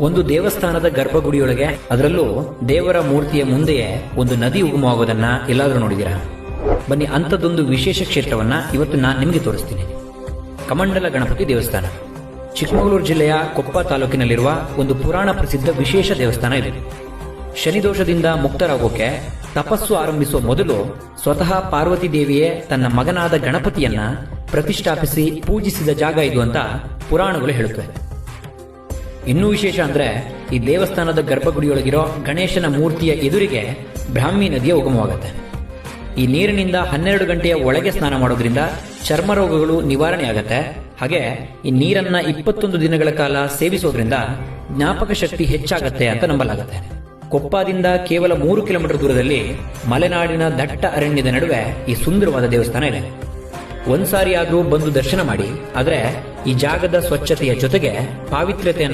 ಒಂದು ದೇವಸ್ಥಾನದ ಗರ್ಭಗುಡಿಯೊಳಗೆ, ಅದರಲ್ಲೂ ದೇವರ ಮೂರ್ತಿಯ ಮುಂದೆಯೇ ಒಂದು ನದಿ ಉಗಮವಾಗೋದನ್ನ ಎಲ್ಲಾದರೂ ನೋಡಿದ್ದೀರಾ? ಬನ್ನಿ, ಅಂಥದ್ದೊಂದು ವಿಶೇಷ ಕ್ಷೇತ್ರವನ್ನ ಇವತ್ತು ನಾನು ನಿಮಗೆ ತೋರಿಸ್ತೀನಿ. ಕಮಂಡಲ ಗಣಪತಿ ದೇವಸ್ಥಾನ ಚಿಕ್ಕಮಗಳೂರು ಜಿಲ್ಲೆಯ ಕೊಪ್ಪ ತಾಲೂಕಿನಲ್ಲಿರುವ ಒಂದು ಪುರಾಣ ಪ್ರಸಿದ್ಧ ವಿಶೇಷ ದೇವಸ್ಥಾನ ಇದೆ. ಶನಿದೋಷದಿಂದ ಮುಕ್ತರಾಗೋಕೆ ತಪಸ್ಸು ಆರಂಭಿಸುವ ಮೊದಲು ಸ್ವತಃ ಪಾರ್ವತಿ ದೇವಿಯೇ ತನ್ನ ಮಗನಾದ ಗಣಪತಿಯನ್ನ ಪ್ರತಿಷ್ಠಾಪಿಸಿ ಪೂಜಿಸಿದ ಜಾಗ ಇದು ಅಂತ ಪುರಾಣಗಳು ಹೇಳುತ್ತವೆ. ಇನ್ನೂ ವಿಶೇಷ ಅಂದ್ರೆ, ಈ ದೇವಸ್ಥಾನದ ಗರ್ಭಗುಡಿಯೊಳಗಿರೋ ಗಣೇಶನ ಮೂರ್ತಿಯ ಎದುರಿಗೆ ಬ್ರಾಹ್ಮಿ ನದಿಯ ಉಗಮವಾಗುತ್ತೆ. ಈ ನೀರಿನಿಂದ 12 ಗಂಟೆಯ ಒಳಗೆ ಸ್ನಾನ ಮಾಡೋದ್ರಿಂದ ಚರ್ಮ ರೋಗಗಳು ನಿವಾರಣೆ ಆಗತ್ತೆ. ಹಾಗೆ ಈ ನೀರನ್ನ 21 ದಿನಗಳ ಕಾಲ ಸೇವಿಸೋದ್ರಿಂದ ಜ್ಞಾಪಕ ಶಕ್ತಿ ಹೆಚ್ಚಾಗತ್ತೆ ಅಂತ ನಂಬಲಾಗತ್ತೆ. ಕೊಪ್ಪದಿಂದ ಕೇವಲ 3 ಕಿಲೋಮೀಟರ್ ದೂರದಲ್ಲಿ ಮಲೆನಾಡಿನ ದಟ್ಟ ಅರಣ್ಯದ ನಡುವೆ ಈ ಸುಂದರವಾದ ದೇವಸ್ಥಾನ ಇದೆ. ಒಂದ್ಸಾರಿ ಆದ್ರೂ ಬಂದು ದರ್ಶನ ಮಾಡಿ. ಆದ್ರೆ ಈ ಜಾಗದ ಸ್ವಚ್ಛತೆಯ ಜೊತೆಗೆ ಪಾವಿತ್ರ್ಯತೆಯನ್ನು